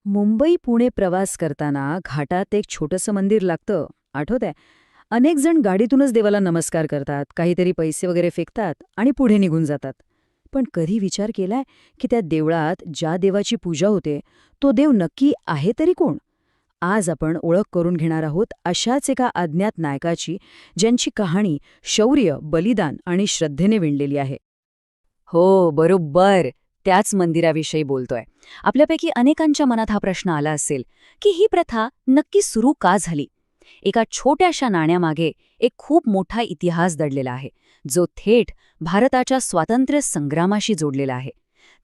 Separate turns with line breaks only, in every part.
मुंबई पुणे प्रवास करताना घाटात एक छोटंसं मंदिर लागतं, आठवतंय? अनेक जण गाडीतूनच देवाला नमस्कार करतात, काहीतरी पैसे वगैरे फेकतात आणि पुढे निघून जातात. पण कधी विचार केलाय की त्या देवळात ज्या देवाची पूजा होते तो देव नक्की आहे तरी कोण? आज आपण ओळख करून घेणार आहोत अशाच एका अज्ञात नायकाची, ज्यांची कहाणी शौर्य, बलिदान आणि श्रद्धेने विणलेली आहे. हो, बरोबर. त्याच मंदिराविषयी बोलतोय. आपल्यापैकी अनेकांच्या मनात हा प्रश्न आला असेल, की ही प्रथा नक्की सुरू का झाली? एका छोट्याशा नाण्यामागे एक खूप मोठा इतिहास दडलेला आहे, जो थेट भारताच्या स्वातंत्र्य संग्रामाशी जोडलेला आहे.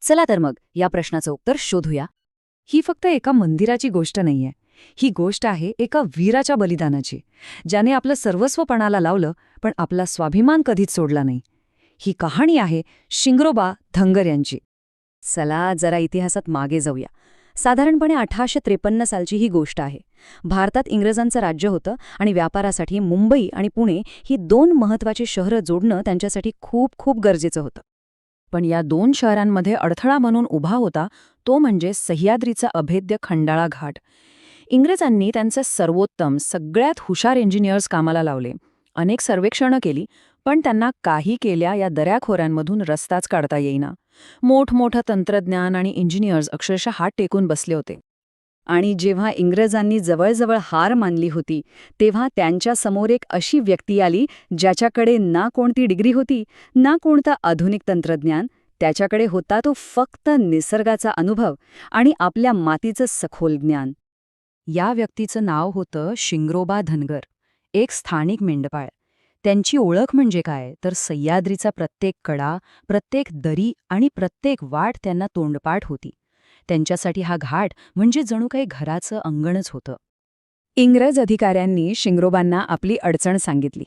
चला तर मग या प्रश्नाचं उत्तर शोधूया.
ही फक्त एका मंदिराची गोष्ट नाहीये. ही गोष्ट आहे एका वीराच्या बलिदानाची, ज्याने आपलं सर्वस्व पणाला लावलं, पण आपला स्वाभिमान कधीच सोडला नाही. ही कहाणी आहे शिंगरोबा धनगर यांची.
चला जरा इतिहासात मागे जाऊया. साधारणपणे 1853 सालची ही गोष्ट आहे. भारतात इंग्रजांचं राज्य होतं आणि व्यापारासाठी मुंबई आणि पुणे ही दोन महत्त्वाची शहरं जोडणं त्यांच्यासाठी खूप खूप गरजेचं होतं. पण या दोन शहरांमध्ये अडथळा म्हणून उभा होता तो म्हणजे सह्याद्रीचा अभेद्य खंडाळा घाट. इंग्रजांनी त्यांचे सर्वोत्तम, सगळ्यात हुशार इंजिनियर्स कामाला लावले. अनेक सर्वेक्षणं केली, पण त्यांना काही केल्या या दऱ्याखोऱ्यांमधून रस्ताच काढता येईना. मोठमोठं तंत्रज्ञान आणि इंजिनियर्स अक्षरशः हात टेकून बसले होते. आणि जेव्हा इंग्रजांनी जवळजवळ हार मानली होती, तेव्हा त्यांच्यासमोर एक अशी व्यक्ती आली ज्याच्याकडे ना कोणती डिग्री होती, ना कोणतं आधुनिक तंत्रज्ञान. त्याच्याकडे होता तो फक्त निसर्गाचा अनुभव आणि आपल्या मातीचं सखोल ज्ञान. या व्यक्तीचं नाव होतं शिंगरोबा धनगर, एक स्थानिक मेंढपाळ. त्यांची ओळख म्हणजे काय तर सह्याद्रीचा प्रत्येक कडा, प्रत्येक दरी आणि प्रत्येक वाट त्यांना तोंडपाठ होती. त्यांच्यासाठी हा घाट म्हणजे जणू काही घराचं अंगणच होतं. इंग्रज अधिकाऱ्यांनी शिंगरोबांना आपली अडचण सांगितली.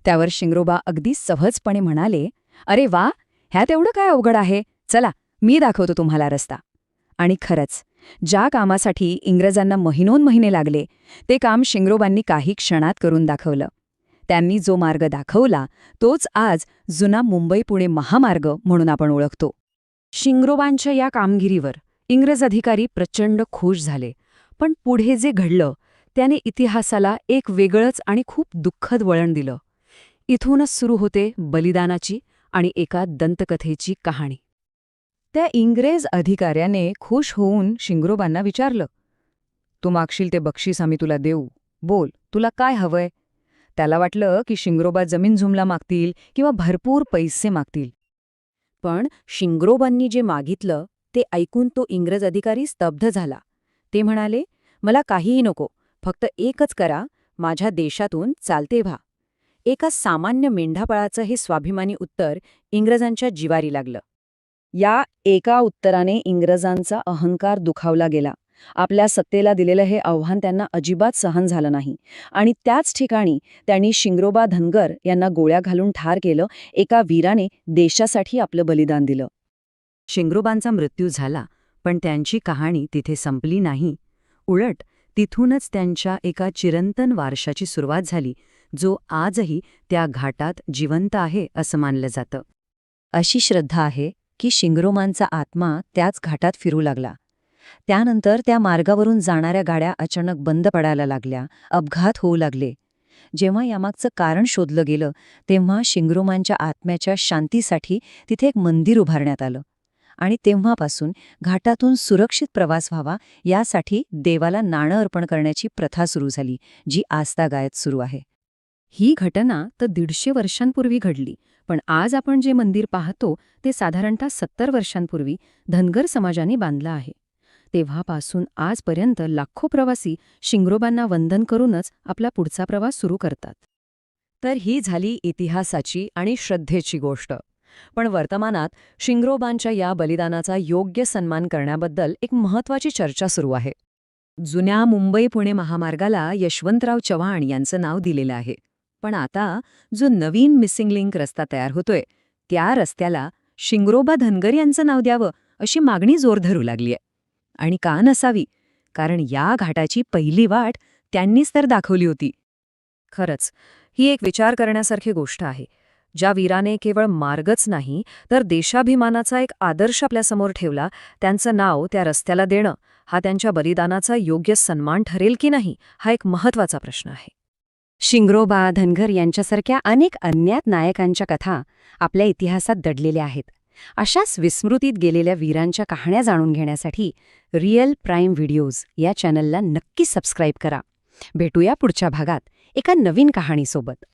त्यावर शिंगरोबा अगदी सहजपणे म्हणाले, "अरे वा, ह्यात एवढं काय अवघड आहे? चला, मी दाखवतो तुम्हाला रस्ता." आणि खरंच, ज्या कामासाठी इंग्रजांना महिनोन्महिने लागले, ते काम शिंगरोबांनी काही क्षणात करून दाखवलं. त्यांनी जो मार्ग दाखवला तोच आज जुना मुंबई-पुणे महामार्ग म्हणून आपण ओळखतो. शिंगरोबांच्या या कामगिरीवर इंग्रज अधिकारी प्रचंड खुश झाले. पण पुढे जे घडलं त्याने इतिहासाला एक वेगळंच आणि खूप दुःखद वळण दिलं. इथूनच सुरू होते बलिदानाची आणि एका दंतकथेची कहाणी. त्या इंग्रज अधिकाऱ्याने खुश होऊन शिंगरोबांना विचारलं, "तू मागशील ते बक्षीस आम्ही तुला देऊ. बोल, तुला काय हवंय?" त्याला वाटलं की शिंगरोबा जमीन जुमला मागतील किंवा भरपूर पैसे मागतील. पण शिंगरोबांनी जे मागितलं ते ऐकून तो इंग्रज अधिकारी स्तब्ध झाला. ते म्हणाले, "मला काहीही नको, फक्त एकच करा, माझ्या देशातून चालते व्हा." एका सामान्य मेंढापाळाचं हे स्वाभिमानी उत्तर इंग्रजांच्या जिवारी लागलं. या एका उत्तराने इंग्रजांचा अहंकार दुखावला गेला. आपल्या सत्तेला दिलेलं हे आव्हान त्यांना अजिबात सहन झालं नाही आणि त्याच ठिकाणी त्यांनी शिंगरोबा धनगर यांना गोळ्या घालून ठार केलं. एका वीराने देशासाठी आपलं बलिदान दिलं. शिंगरोबांचा मृत्यू झाला, पण त्यांची कहाणी तिथे संपली नाही. उलट तिथूनच त्यांच्या एका चिरंतन वारशाची सुरुवात झाली, जो आजही त्या घाटात जिवंत आहे असं मानलं जातं. अशी श्रद्धा आहे की शिंगरोबांचा आत्मा त्याच घाटात फिरू लागला. त्यानंतर त्या मार्गावरून जाणाऱ्या गाड्या अचानक बंद पडायला लागल्या, अपघात होऊ लागले. जेव्हा यामागचं कारण शोधलं गेलं, तेव्हा शिंगरोबांच्या आत्म्याच्या शांतीसाठी तिथे एक मंदिर उभारण्यात आलं. आणि तेव्हापासून घाटातून सुरक्षित प्रवास व्हावा यासाठी देवाला नाणं अर्पण करण्याची प्रथा सुरू झाली, जी आजतागायत सुरू आहे. ही घटना तर 150 वर्षांपूर्वी घडली, पण आज आपण जे मंदिर पाहतो ते साधारणतः 70 वर्षांपूर्वी धनगर समाजाने बांधलं आहे. तेव्हापासून आजपर्यंत लाखो प्रवासी शिंगरोबांना वंदन करूनच आपला पुढचा प्रवास सुरू करतात. तर ही झाली इतिहासाची आणि श्रद्धेची गोष्ट. पण वर्तमानात शिंगरोबांच्या या बलिदानाचा योग्य सन्मान करण्याबद्दल एक महत्त्वाची चर्चा सुरू आहे. जुन्या मुंबई-पुणे महामार्गाला यशवंतराव चव्हाण यांचं नाव दिलेलं आहे. पण आता जो नवीन मिसिंग लिंक रस्ता तयार होतोय, त्या रस्त्याला शिंगरोबा धनगर यांचं नाव द्यावं अशी मागणी जोर धरू लागलीय. आणि का नसावी? कारण या घाटाची पहिली वाट त्यांनीच तर दाखवली होती. खरंच, ही एक विचार करण्यासारखी गोष्ट आहे.
ज्या वीराने केवळ मार्गच नाही तर देशाभिमानाचा एक आदर्श आपल्यासमोर ठेवला, त्यांचं नाव त्या रस्त्याला देणं हा त्यांच्या बलिदानाचा योग्य सन्मान ठरेल की नाही, हा एक महत्त्वाचा प्रश्न आहे.
शिंगरोबा, धनगर यांच्यासारख्या अनेक अज्ञात नायकांच्या कथा आपल्या इतिहासात दडलेल्या आहेत. अशाच विस्मृतीत गेलेल्या वीरांच्या कहाण्या जाणून घेण्यासाठी रिअल प्राईम व्हिडिओज या चॅनलला नक्की सबस्क्राईब करा. भेटूया पुढच्या भागात एका नवीन कहाणीसोबत.